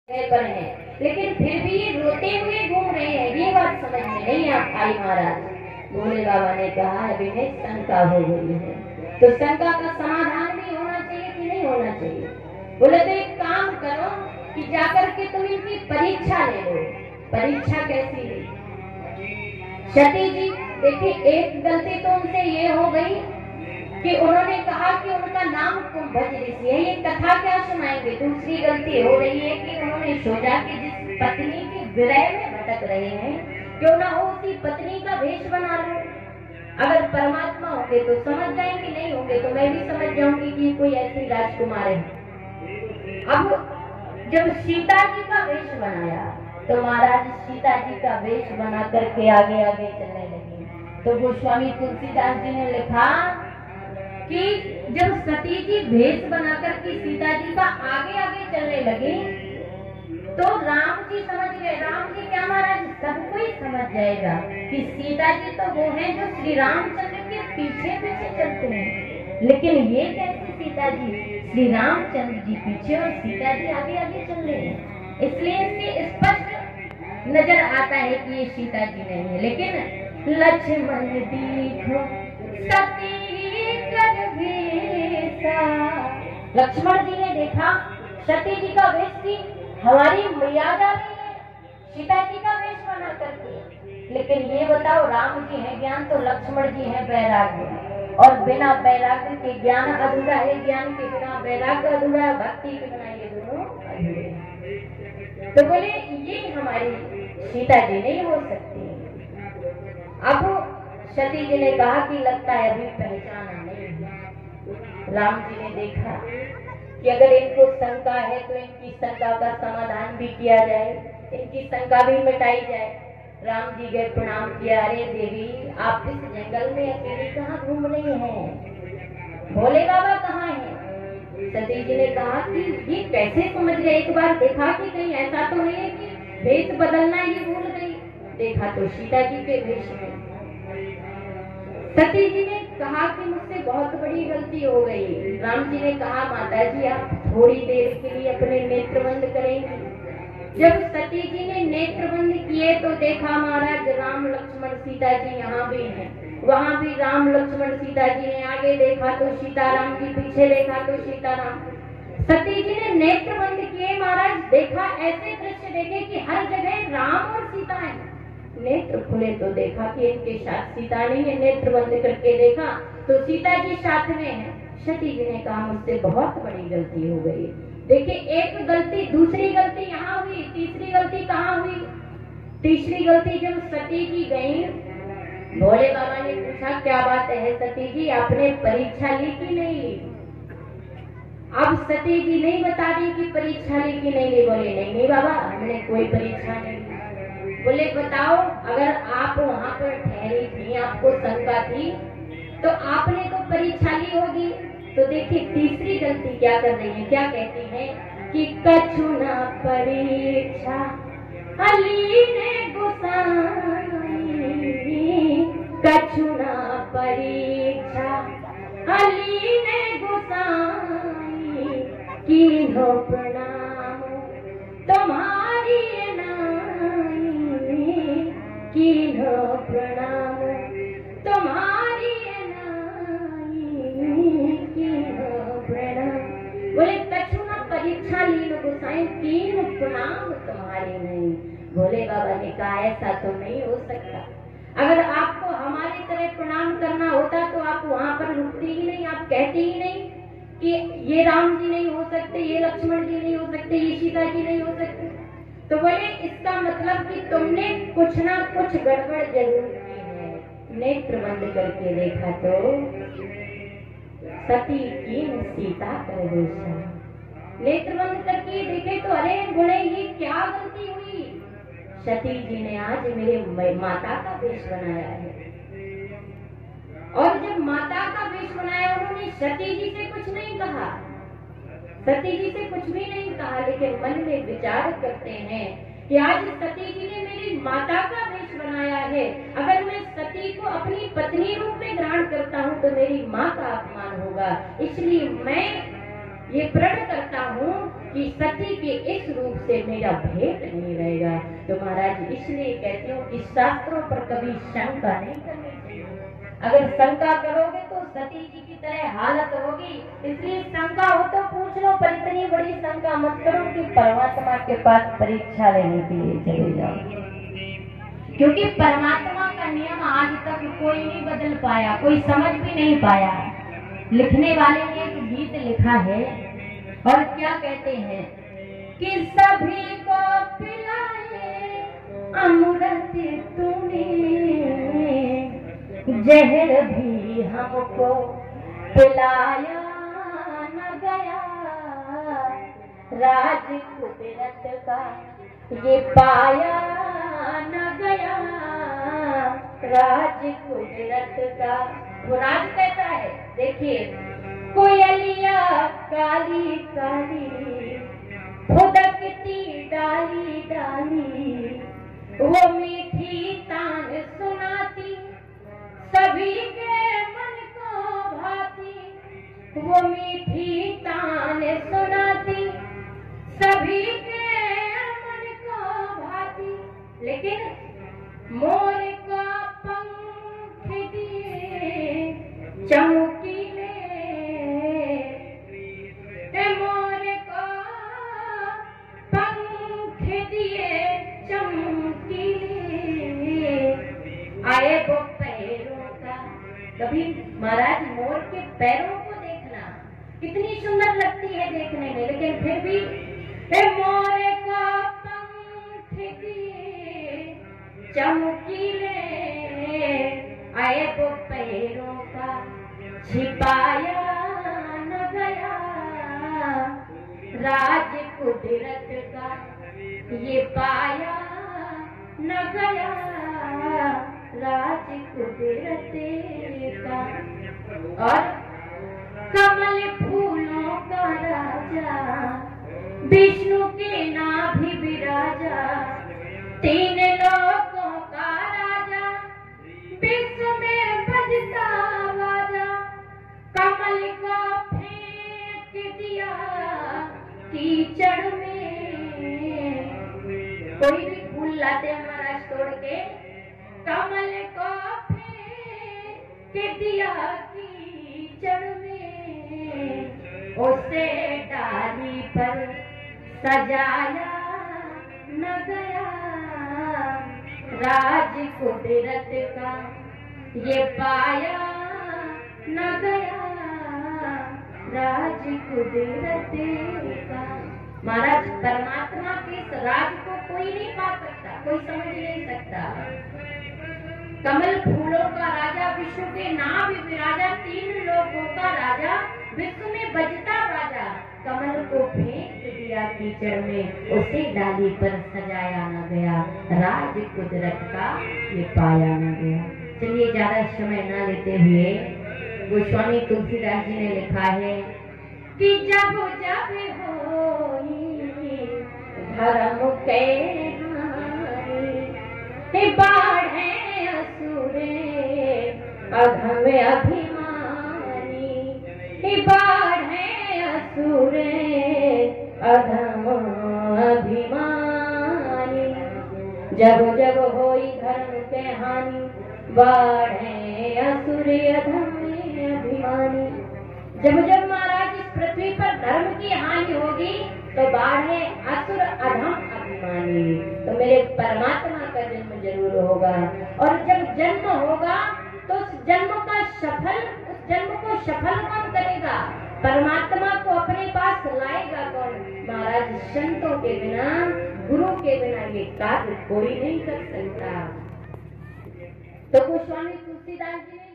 पर हैं, लेकिन फिर भी ये रोते हुए घूम रहे हैं। ये बात समझ में नहीं आई महाराज। भोले बाबा ने कहा अभी में शंका हो गई है, तो शंका का समाधान भी होना चाहिए कि नहीं होना चाहिए। बोले तो एक काम करो कि जाकर के तुम इनकी परीक्षा ले लो। परीक्षा कैसी ली? सती जी देखिए, एक गलती तो उनसे ये हो गई कि उन्होंने कहा कि उनका नाम कुंभज ऋषि है। ये कथा क्या सुनाएंगे? दूसरी गलती हो रही है कि उन्होंने सोचा कि जिस पत्नी के विरह में भटक रहे हैं, क्यों ना हो उसी पत्नी का वेश बना लो। अगर परमात्मा होंगे तो समझ जाएंगे, नहीं होंगे तो मैं भी समझ जाऊंगी कि कोई ऐसी राजकुमार है। अब जब सीता जी का वेश बनाया तो महाराज सीता जी का वेश बना करके आगे आगे चलने लगी। तो गोस्वामी तुलसीदास जी ने लिखा कि जब सती जी भेष बनाकर के सीता जी का आगे आगे चलने लगी तो राम जी समझ गए। राम जी क्या महाराज, सबको ही समझ जाएगा कि सीता जी तो वो हैं जो श्री रामचंद्र के पीछे पीछे चलते हैं, लेकिन ये कैसे सीता जी, श्री रामचंद्र जी पीछे और सीता जी आगे आगे चल रहे हैं। इसलिए इससे स्पष्ट नजर आता है कि ये सीता जी नहीं है। लेकिन लक्ष्मण दीखो सती कर भेसा, लक्ष्मण जी ने देखा सती जी का वेश की हमारी मर्यादा नहीं है सीता जी का वेश बना करके। लेकिन ये बताओ, राम जी है ज्ञान तो लक्ष्मण जी है वैराग्य, और बिना वैराग्य के ज्ञान अधूरा है, ज्ञान के बिना वैराग्य अधूरा है, भक्ति के बिना ये दोनों अधूरे। तो बोले ये हमारी सीता जी नहीं हो सकती। अब सती जी ने कहा कि लगता है अभी पहचाना नहीं। राम जी ने देखा कि अगर इनको शंका है तो इनकी शंका का समाधान भी किया जाए, इनकी शंका भी मिटाई जाए। राम जी गए, प्रणाम किया। अरे देवी, आप इस जंगल में अकेले कहाँ घूम रही हैं? भोले बाबा कहाँ हैं? सती जी ने कहा कि ये कैसे समझ गए? एक बार देखा कि कहीं ऐसा तो नहीं है कि वेश बदलना ये भूल गई। देखा तो सीता जी के वेश में। सती जी ने कहा कि मुझसे बहुत बड़ी गलती हो गई। राम जी ने कहा माता जी आप थोड़ी देर के लिए अपने नेत्र बंद करेंगे। जब सती जी ने नेत्र बंद किए तो देखा महाराज राम लक्ष्मण सीता जी यहाँ भी हैं, वहाँ भी राम लक्ष्मण सीता जी ने। आगे देखा तो सीताराम जी, पीछे देखा तो सीताराम। सती जी ने नेत्र बंद किए महाराज, देखा ऐसे दृश्य देखे कि हर जगह राम और सीता है। नेत्र खुले तो देखा कि इनके साथ सीता नहीं है। नेत्र बंद करके देखा तो सीता जी साथ में है। सती जी ने कहा मुझसे बहुत बड़ी गलती हो गई। देखिए, एक गलती, दूसरी गलती यहाँ हुई, तीसरी गलती कहाँ हुई? तीसरी गलती जब सती जी गई, भोले बाबा ने पूछा क्या बात है सती जी, आपने परीक्षा ली कि नहीं ली? अब सती जी नहीं बता दी कि परीक्षा ली कि नहीं ली। बोले नहीं बाबा, हमने कोई परीक्षा नहीं ली। बोले बताओ, अगर आप वहाँ पर ठहरी थी, आपको शंका थी, तो आपने तो परीक्षा ली होगी। तो देखिए तीसरी गलती क्या कर रही है, क्या कहती है कि कछु न परीक्षा अली ने गुसाई, कछु न परीक्षा अली ने गुसाई, कीन्हो प्रणाम तुम्हारी नाई, कीन्हो प्रणाम तुम्हारी नाई, कीन्हो प्रणाम। बोले कछु न परीक्षा लीन गोसाई, कीन्हो प्रणाम तुम्हारी नहीं। भोले बाबा ने कहा ऐसा तो नहीं हो सकता। अगर आपको हमारी तरह प्रणाम करना होता तो आप वहाँ पर रुकते ही नहीं, आप कहते ही नहीं कि ये राम जी नहीं हो सकते, ये लक्ष्मण जी नहीं हो सकते, ये सीता जी नहीं हो सकते। तो बोले इसका मतलब कि तुमने कुछ ना कुछ गड़बड़ जरूर की है। नेत्र बंद करके देखा तो सती की सीता कर वेशा। नेत्र बंद करके देखे तो अरे बोले ये क्या गलती हुई? सती जी ने आज मेरे माता का वेश बनाया है। और जब माता का वेश बनाया उन्होंने सती जी से कुछ नहीं कहा, सती जी से कुछ भी नहीं कहा, लेकिन मन में विचार करते हैं कि आज सती जी ने मेरी माता का वेश बनाया है। अगर मैं सती को अपनी पत्नी रूप में ग्रहण करता हूँ तो मेरी माँ का अपमान होगा। इसलिए मैं ये प्रण करता हूँ कि सती के इस रूप से मेरा भेद नहीं रहेगा। तो महाराज इसलिए कहते हो कि शास्त्रों पर कभी शंका नहीं करनी चाहिए। अगर शंका करोगे तो सती जी की तरह हालत होगी। इसलिए शंका हो तो पूछ लो, पर इतनी बड़ी शंका मत करो कि परमात्मा के पास परीक्षा लेने के लिए चले जाओ। क्योंकि परमात्मा का नियम आज तक कोई नहीं बदल पाया, कोई समझ भी नहीं पाया। लिखने वाले ने एक गीत लिखा है और क्या कहते हैं कि सभी को पिलाए अमृत तूने, जहर भी हमको पिलाया न गया, राज कुदरत का ये पाया न गया, राज कुदरत का। वो राज कैसा है देखिए, कोयलिया काली काली खुदकती डाली डाली, वो मीठी तान सुनाती सभी के मन को भाती, वो मीठी तान सुनाती सभी के मन को भाती। लेकिन मोर का पंख दिए चमकीले, मोर का पंख दिए चमकीले, आए वो पैरों का। कभी महाराज मोर के पैरों को देखना कितनी सुंदर लगती है देखने में, लेकिन फिर भी मोर का पंख दिए चमकीले, आए वो पैरों का छिपाया न गया, राज कुदरत का ये पाया न गया, राज कुदरत का। और कमल फूलों का राजा विष्णु के नाभि विराजा, तीन लोकों का राजा विश्व में बजता बाजा, कमल को फेंक दिया कीचड़ में। कोई भी फूल लाते हैं महाराज तोड़ के, कमल को फेंक दिया कीचड़ में, उसे डाली पर सजाया न गया, राज कुदरत का ये पाया न गया, राज कुदरत का। महाराज परमात्मा के इस राज को कोई नहीं पा सकता, कोई समझ नहीं सकता। कमल फूलों का राजा विश्व के नाभि विराजा, तीन लोकों का राजा विश्व में बजता राजा, कमल को फेंक दिया कीचड़ में, उसे डाली पर सजाया न गया, राज कुदरत का ये पाया न गया। चलिए ज्यादा समय न लेते हुए गोस्वामी तुलसीदास जी ने लिखा है कि जब जब होई धर्म के हानि, बाढ़े असुरे अधम अभिमानी, बाढ़े असुरे अधम अभिमानी, जब जब होई धर्म के हानि, बाढ़े असुर अधम अभिमानी। जब जब महाराज इस पृथ्वी पर धर्म की हानि होगी तो बाढ़े असुर अधम अभिमानी। तो मेरे परमात्मा का जन्म जरूर होगा, और जब जन्म होगा तो उस जन्म को सफल कौन करेगा? परमात्मा को अपने पास लाएगा कौन? महाराज संतों के बिना, गुरु के बिना ये कार्य कोई नहीं कर सकता। तो गोस्वामी तुलसीदास जी ने